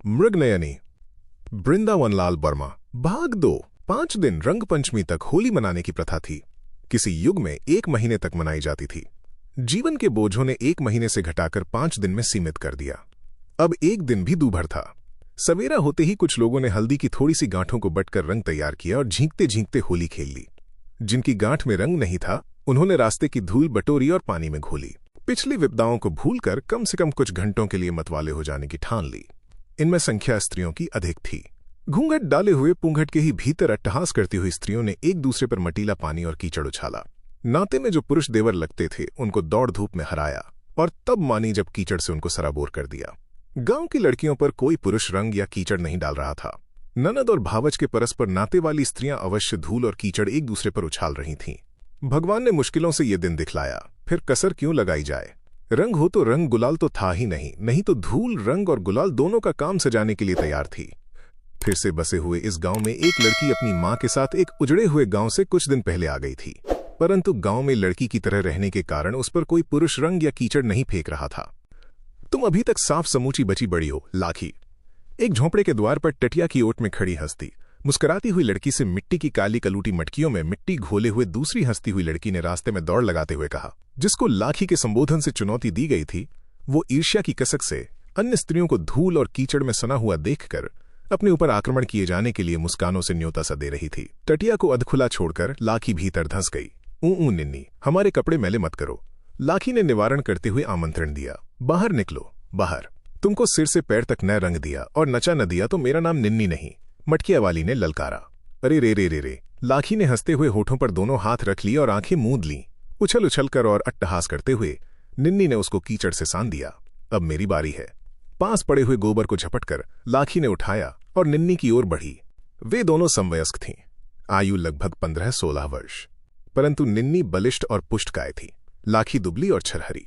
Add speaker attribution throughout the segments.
Speaker 1: मृगनयनी। वृंदावनलाल वर्मा। भाग 2। 5 दिन रंगपंचमी तक होली मनाने की प्रथा थी। किसी युग में 1 महीने तक मनाई जाती थी। जीवन के बोझों ने 1 महीने से घटाकर 5 दिन में सीमित कर दिया। अब 1 दिन भी दूभर था। सवेरा होते ही कुछ लोगों ने हल्दी की थोड़ी सी गांठों को बटकर रंग तैयार किया और झींकते झींकते होली खेल ली। जिनकी गांठ में रंग नहीं था, उन्होंने रास्ते की धूल बटोरी और पानी में घोली। पिछली विपदाओं को भूलकर कम से कम कुछ घंटों के लिए मतवाले हो जाने की ठान ली। इनमें संख्या स्त्रियों की अधिक थी। घूंघट डाले हुए पूंघट के ही भीतर अट्टहास करती हुई स्त्रियों ने एक दूसरे पर मटीला पानी और कीचड़ उछाला। नाते में जो पुरुष देवर लगते थे उनको दौड़ धूप में हराया और तब मानी जब कीचड़ से उनको सराबोर कर दिया। गांव की लड़कियों पर कोई पुरुष रंग या कीचड़ नहीं डाल रहा था। ननद और भावज के परस्पर नाते वाली स्त्रियां अवश्य धूल और कीचड़ एक दूसरे पर उछाल रही थीं। भगवान ने मुश्किलों से ये दिन दिखलाया, फिर कसर क्यों लगाई जाए। रंग हो तो रंग, गुलाल तो था ही नहीं तो धूल, रंग और गुलाल दोनों का काम सजाने के लिए तैयार थी। फिर से बसे हुए इस गांव में एक लड़की अपनी मां के साथ एक उजड़े हुए गांव से कुछ दिन पहले आ गई थी, परंतु गांव में लड़की की तरह रहने के कारण उस पर कोई पुरुष रंग या कीचड़ नहीं फेंक रहा था। तुम अभी तक साफ समूची बची बड़ी हो, लाखी। एक झोंपड़े के द्वार पर टटिया की ओट में खड़ी हंसती मुस्कुराती हुई लड़की से मिट्टी की काली कलूटी मटकियों में मिट्टी घोले हुए दूसरी हंसती हुई लड़की ने रास्ते में दौड़ लगाते हुए कहा। जिसको लाखी के संबोधन से चुनौती दी गई थी, वो ईर्ष्या की कसक से अन्य स्त्रियों को धूल और कीचड़ में सना हुआ देखकर अपने ऊपर आक्रमण किए जाने के लिए मुस्कानों से न्योता सा दे रही थी। टटिया को अधखुला छोड़कर लाखी भीतर धंस गई। ऊ निन्नी, हमारे कपड़े मैले मत करो। लाखी ने निवारण करते हुए आमंत्रण दिया। बाहर निकलो, बाहर। तुमको सिर से पैर तक न रंग दिया और नचा न दिया तो मेरा नाम निन्नी नहीं, मटकिया वाली ने ललकारा। अरे रे रे रे रे। लाखी ने हंसते हुए होठों पर दोनों हाथ रख ली और आंखें मूंद लीं। उछल उछल कर और अट्टहास करते हुए निन्नी ने उसको कीचड़ से सान दिया। अब मेरी बारी है। पास पड़े हुए गोबर को झपटकर लाखी ने उठाया और निन्नी की ओर बढ़ी। वे दोनों समवयस्क थीं, आयु लगभग 15-16 वर्ष, परंतु निन्नी बलिष्ठ और पुष्टकाय थी, लाखी दुबली और छरहरी।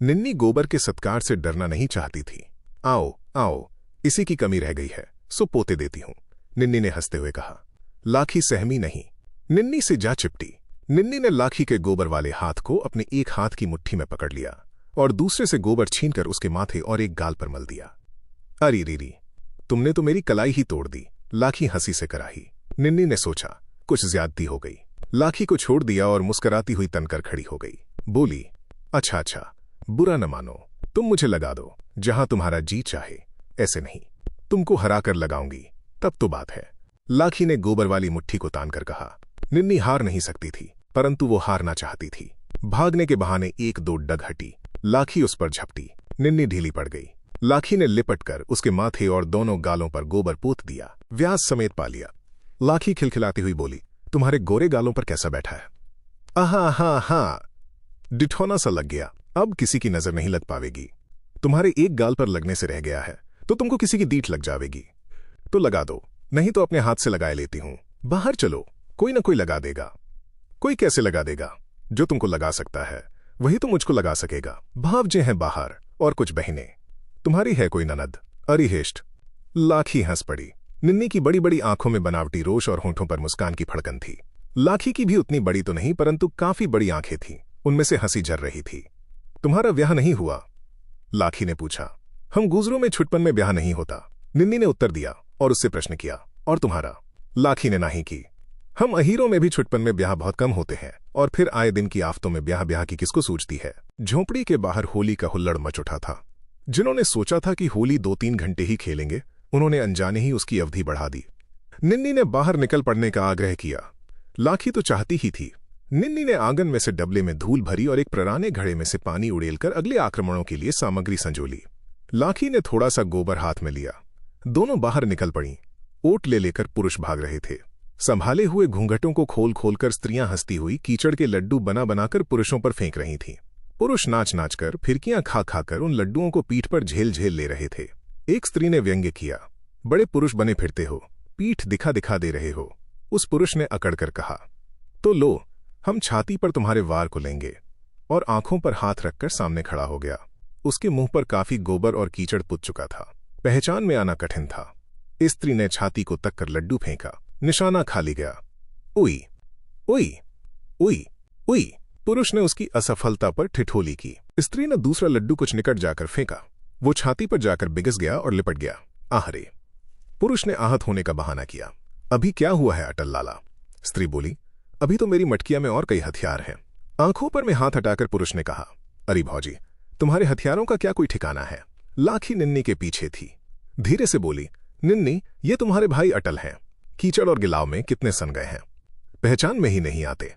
Speaker 1: निन्नी गोबर के सत्कार से डरना नहीं चाहती थी। आओ आओ, इसी की कमी रह गई है, सो पोते देती हूं, निन्नी ने हंसते हुए कहा। लाखी सहमी नहीं, निन्नी से जा चिपटी। निन्नी ने लाखी के गोबर वाले हाथ को अपने एक हाथ की मुट्ठी में पकड़ लिया और दूसरे से गोबर छीनकर उसके माथे और एक गाल पर मल दिया। अरे रीरी, तुमने तो मेरी कलाई ही तोड़ दी, लाखी हंसी से कराही। निन्नी ने सोचा कुछ ज्यादती हो गई। लाखी को छोड़ दिया और मुस्कुराती हुई तनकर खड़ी हो गई। बोली, अच्छा, बुरा न मानो, तुम मुझे लगा दो जहां तुम्हारा जी चाहे, ऐसे नहीं, तुमको हराकर लगाऊंगी, तब तो बात है। लाखी ने गोबर वाली मुट्ठी को तानकर कहा। निन्नी हार नहीं सकती थी, परंतु वो हारना चाहती थी। भागने के बहाने 1-2 डग हटी। लाखी उस पर झपटी। निन्नी ढीली पड़ गई। लाखी ने लिपटकर उसके माथे और दोनों गालों पर गोबर पोत दिया, व्यास समेत पा लिया। लाखी खिलखिलाती हुई बोली, तुम्हारे गोरे गालों पर कैसा बैठा है? आहा हा, डिठौना सा लग गया, अब किसी की नजर नहीं लग पावेगी। तुम्हारे एक गाल पर लगने से रह गया है तो तुमको किसी की दीठ लग जावेगी, तो लगा दो, नहीं तो अपने हाथ से लगाए लेती हूं। बाहर चलो, कोई ना कोई लगा देगा। कोई कैसे लगा देगा? जो तुमको लगा सकता है वही तो मुझको लगा सकेगा। भावजे हैं बाहर और कुछ बहनें। तुम्हारी है कोई ननद? अरिहेष्ट। लाखी हंस पड़ी। निन्नी की बड़ी बड़ी आंखों में बनावटी रोष और होठों पर मुस्कान की फड़कन थी। लाखी की भी उतनी बड़ी तो नहीं, परंतु काफी बड़ी आंखें थीं, उनमें से हंसी झर रही थी। तुम्हारा ब्याह नहीं हुआ? लाखी ने पूछा। हम गुजरों में छुटपन में ब्याह नहीं होता, निन्नी ने उत्तर दिया और उससे प्रश्न किया, और तुम्हारा? लाखी ने नाही की। हम अहीरों में भी छुटपन में ब्याह बहुत कम होते हैं, और फिर आए दिन की आफतों में ब्याह की किसको सूझती है। झोंपड़ी के बाहर होली का हुल्लड़ मच उठा था। जिन्होंने सोचा था कि होली 2-3 घंटे ही खेलेंगे, उन्होंने अनजाने ही उसकी अवधि बढ़ा दी। निन्नी ने बाहर निकल पड़ने का आग्रह किया। लाखी तो चाहती ही थी। निन्नी ने आंगन में से डबले में धूल भरी और एक पुराने घड़े में से पानी उड़ेलकर अगले आक्रमणों के लिए सामग्री संजोली। लाखी ने थोड़ा सा गोबर हाथ में लिया। दोनों बाहर निकल पड़ी। ओट ले लेकर पुरुष भाग रहे थे। संभाले हुए घूंघटों को खोल खोलकर स्त्रियां हंसती हुई कीचड़ के लड्डू बना बनाकर पुरुषों पर फेंक रही थीं। पुरुष नाच नाच कर, फिरकियां खा खाकर उन लड्डुओं को पीठ पर झेल झेल ले रहे थे। एक स्त्री ने व्यंग्य किया, बड़े पुरुष बने फिरते हो, पीठ दिखा दिखा दे रहे हो। उस पुरुष ने अकड़कर कहा, तो लो, हम छाती पर तुम्हारे वार को लेंगे, और आंखों पर हाथ रखकर सामने खड़ा हो गया। उसके मुंह पर काफी गोबर और कीचड़ पुत चुका था, पहचान में आना कठिन था। स्त्री ने छाती को तक कर लड्डू फेंका, निशाना खाली गया। उई उई उई उई। पुरुष ने उसकी असफलता पर ठिठोली की। स्त्री ने दूसरा लड्डू कुछ निकट जाकर फेंका। वो छाती पर जाकर बिगस गया और लिपट गया। आहरे। पुरुष ने आहत होने का बहाना किया। अभी क्या हुआ है अटल लाला? स्त्री बोली, अभी तो मेरी मटकिया में और कई हथियार हैं। आंखों पर में हाथ हटाकर पुरुष ने कहा, अरे भौजी, तुम्हारे हथियारों का क्या कोई ठिकाना है? लाखी निन्नी के पीछे थी। धीरे से बोली, निन्नी, ये तुम्हारे भाई अटल हैं। कीचड़ और गिलाव में कितने सन गए हैं, पहचान में ही नहीं आते।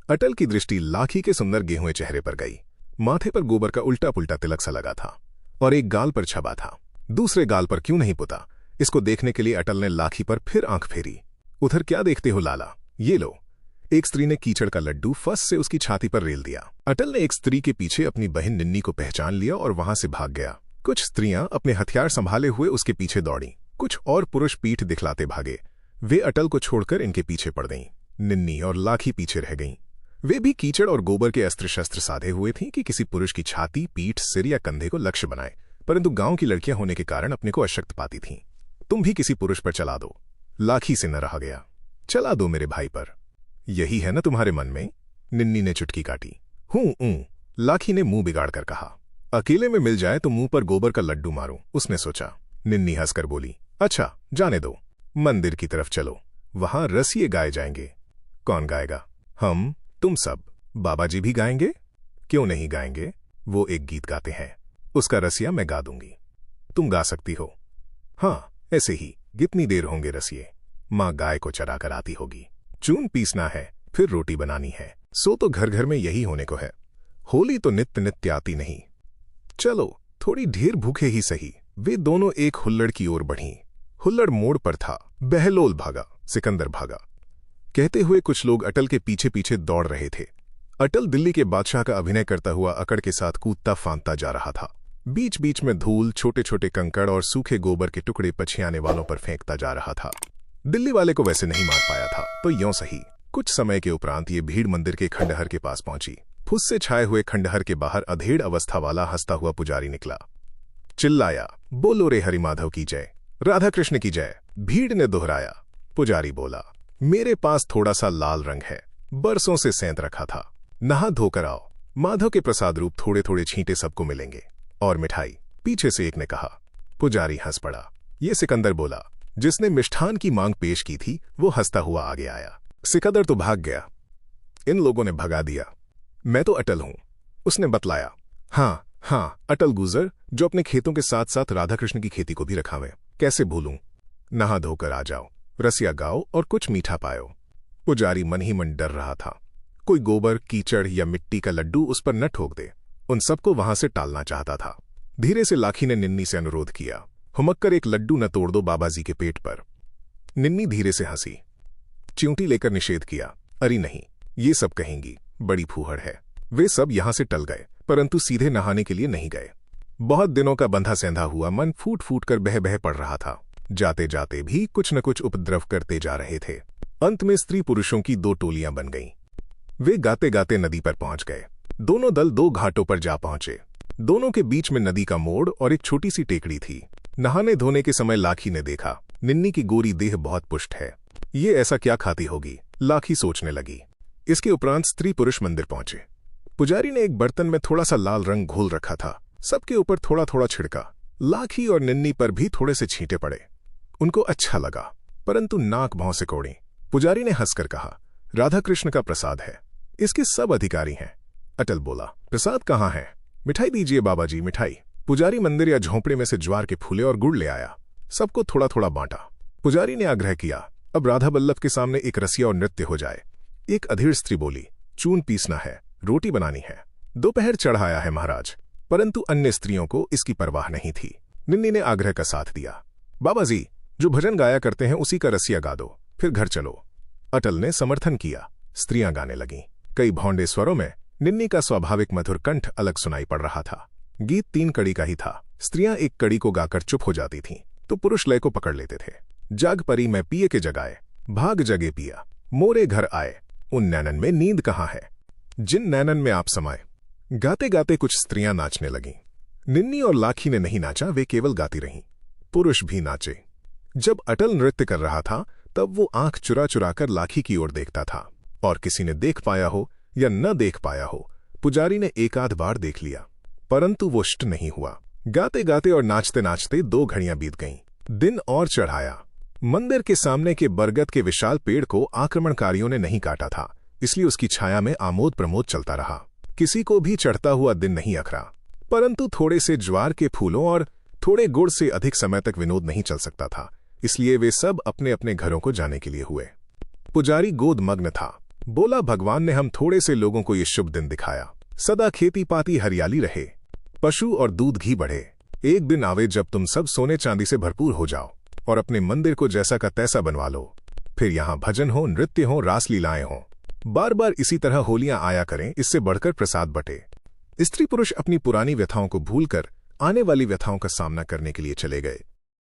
Speaker 1: अटल की दृष्टि लाखी के सुंदर गेहुए चेहरे पर गई। माथे पर गोबर का उल्टा पुल्टा तिलक सा लगा था और एक गाल पर छबा था। दूसरे गाल पर क्यों नहीं पुता, इसको देखने के लिए अटल ने लाखी पर फिर आंख फेरी। उधर क्या देखते हो लाला, ये लो। एक स्त्री ने कीचड़ का लड्डू फस से उसकी छाती पर रेल दिया। अटल ने एक स्त्री के पीछे अपनी बहन निन्नी को पहचान लिया और वहां से भाग गया। कुछ स्त्रियां अपने हथियार संभाले हुए उसके पीछे दौड़ी। कुछ और पुरुष पीठ दिखलाते भागे। वे अटल को छोड़कर इनके पीछे पड़ गईं। निन्नी और लाखी पीछे रह गईं। वे भी कीचड़ और गोबर के अस्त्र शस्त्र साधे हुए थीं कि किसी पुरुष की छाती, पीठ, सिर या कंधे को लक्ष्य बनाए, परंतु गांव की लड़कियां होने के कारण अपने को अशक्त पाती थीं। तुम भी किसी पुरुष पर चला दो, लाखी से न रहा गया। चला दो मेरे भाई पर, यही है ना तुम्हारे मन में? निन्नी ने चुटकी काटी। हूं, लाखी ने मुंह बिगाड़कर कहा। अकेले में मिल जाए तो मुंह पर गोबर का लड्डू मारूं, उसने सोचा। निन्नी हंसकर बोली, अच्छा जाने दो, मंदिर की तरफ चलो, वहां रसिए गाए जाएंगे। कौन गाएगा? हम, तुम सब। बाबा जी भी गाएंगे? क्यों नहीं गाएंगे, वो एक गीत गाते हैं, उसका रसिया मैं गा दूंगी। तुम गा सकती हो? हाँ, ऐसे ही। कितनी देर होंगे रसिए? माँ गाय को चरा कर आती होगी। चून पीसना है, फिर रोटी बनानी है, सो तो घर घर में यही होने को है। होली तो नित्य नित्य आती नहीं। चलो थोड़ी ढेर भूखे ही सही। वे दोनों एक हुल्लड़ की ओर बढ़ीं। हुल्लड़ मोड़ पर था। बहलोल भागा, सिकंदर भागा। कहते हुए कुछ लोग अटल के पीछे पीछे दौड़ रहे थे। अटल दिल्ली के बादशाह का अभिनय करता हुआ अकड़ के साथ कूदता फांदता जा रहा था। बीच बीच में धूल, छोटे छोटे कंकड़ और सूखे गोबर के टुकड़े पछियाने वालों पर फेंकता जा रहा था। दिल्ली वाले को वैसे नहीं मार पाया था तो यों सही। कुछ समय के उपरांत ये भीड़ मंदिर के खंडहर के पास पहुंची। फुस से छाए हुए खंडहर के बाहर अधेड़ अवस्था वाला हंसता हुआ पुजारी निकला। चिल्लाया, बोलो रे हरिमाधव की जय, राधा कृष्ण की जय। भीड़ ने दोहराया। पुजारी बोला, मेरे पास थोड़ा सा लाल रंग है, बरसों से सेंध रखा था, नहा धोकर आओ। माधव के प्रसाद रूप थोड़े थोड़े छींटे सबको मिलेंगे, और मिठाई, पीछे से एक ने कहा। पुजारी हंस पड़ा। ये सिकंदर बोला, जिसने मिष्ठान की मांग पेश की थी, वो हंसता हुआ आगे आया। सिकंदर तो भाग गया, इन लोगों ने भगा दिया। मैं तो अटल हूं, उसने बतलाया। हाँ, अटल गुजर, जो अपने खेतों के साथ साथ राधा कृष्ण की खेती को भी रखावे। कैसे भूलूं? नहा धोकर आ जाओ, रसिया गाओ और कुछ मीठा पायो। पुजारी मन ही मन डर रहा था, कोई गोबर, कीचड़ या मिट्टी का लड्डू उस पर न ठोक दे। उन सबको वहां से टालना चाहता था। धीरे से लाखी ने निन्नी से अनुरोध किया, हुमक्कर एक लड्डू न तोड़ दो बाबाजी के पेट पर। निन्नी धीरे से हंसी, च्यूंटी लेकर निषेध किया। अरे नहीं, ये सब कहेंगी बड़ी फूहड़ है। वे सब यहां से टल गए, परंतु सीधे नहाने के लिए नहीं गए। बहुत दिनों का बंधा सेंधा हुआ मन फूट फूट कर बह बह पड़ रहा था। जाते जाते भी कुछ न कुछ उपद्रव करते जा रहे थे। अंत में स्त्री पुरुषों की दो टोलियां बन गईं। वे गाते गाते नदी पर पहुंच गए। दोनों दल दो घाटों पर जा पहुंचे। दोनों के बीच में नदी का मोड़ और एक छोटी सी टेकड़ी थी। नहाने धोने के समय लाखी ने देखा, निन्नी की गोरी देह बहुत पुष्ट है। ये ऐसा क्या खाती होगी, लाखी सोचने लगी। इसके उपरांत स्त्री पुरुष मंदिर पहुंचे। पुजारी ने एक बर्तन में थोड़ा सा लाल रंग घोल रखा था। सबके ऊपर थोड़ा थोड़ा छिड़का। लाखी और निन्नी पर भी थोड़े से छींटे पड़े। उनको अच्छा लगा, परंतु नाक भौं से कोड़ी। पुजारी ने हंसकर कहा, राधा कृष्ण का प्रसाद है, इसके सब अधिकारी हैं। अटल बोला, प्रसाद कहाँ है? मिठाई दीजिए बाबा जी, मिठाई। पुजारी मंदिर या झोंपड़े में से ज्वार के फूले और गुड़ ले आया। सबको थोड़ा थोड़ा बांटा। पुजारी ने आग्रह किया, अब राधा बल्लभ के सामने एक रसिया और नृत्य हो जाए। एक अधीर स्त्री बोली, चून पीसना है, रोटी बनानी है, दोपहर चढ़ाया है महाराज। परंतु अन्य स्त्रियों को इसकी परवाह नहीं थी। निन्नी ने आग्रह का साथ दिया, बाबा जी, जो भजन गाया करते हैं उसी का रसिया गा दो, फिर घर चलो। अटल ने समर्थन किया। स्त्रियां गाने लगीं। कई भौंडे स्वरों में निन्नी का स्वाभाविक मधुर कंठ अलग सुनाई पड़ रहा था। गीत 3 कड़ी का ही था। स्त्रियां एक कड़ी को गाकर चुप हो जाती थीं, तो पुरुष लय को पकड़ लेते थे। जाग परी मैं पिए के जगाए, भाग जगे पिया, मोरे घर आए, उन नैनन में नींद कहाँ है, जिन नैनन में आप समाए। गाते गाते कुछ स्त्रियां नाचने लगीं। निन्नी और लाखी ने नहीं नाचा, वे केवल गाती रहीं। पुरुष भी नाचे। जब अटल नृत्य कर रहा था तब वो आंख चुरा चुरा कर लाखी की ओर देखता था, और किसी ने देख पाया हो या न देख पाया हो, पुजारी ने एक आध बार देख लिया, परंतु वो इष्ट नहीं हुआ। गाते गाते और नाचते नाचते 2 घड़ियां बीत गईं। दिन और चढ़ाया। मंदिर के सामने के बरगद के विशाल पेड़ को आक्रमणकारियों ने नहीं काटा था, इसलिए उसकी छाया में आमोद प्रमोद चलता रहा। किसी को भी चढ़ता हुआ दिन नहीं अखरा, परंतु थोड़े से ज्वार के फूलों और थोड़े गुड़ से अधिक समय तक विनोद नहीं चल सकता था, इसलिए वे सब अपने अपने घरों को जाने के लिए हुए। पुजारी गोदमग्न था। बोला, भगवान ने हम थोड़े से लोगों को ये शुभ दिन दिखाया। सदा खेती पाती हरियाली रहे, पशु और दूध घी बढ़े। एक दिन आवे जब तुम सब सोने चांदी से भरपूर हो जाओ और अपने मंदिर को जैसा का तैसा बनवा लो। फिर यहाँ भजन हो, नृत्य हो, रासलीलाएं हो। बार बार इसी तरह होलियां आया करें, इससे बढ़कर प्रसाद बटे। स्त्री पुरुष अपनी पुरानी व्यथाओं को भूलकर आने वाली व्यथाओं का सामना करने के लिए चले गए।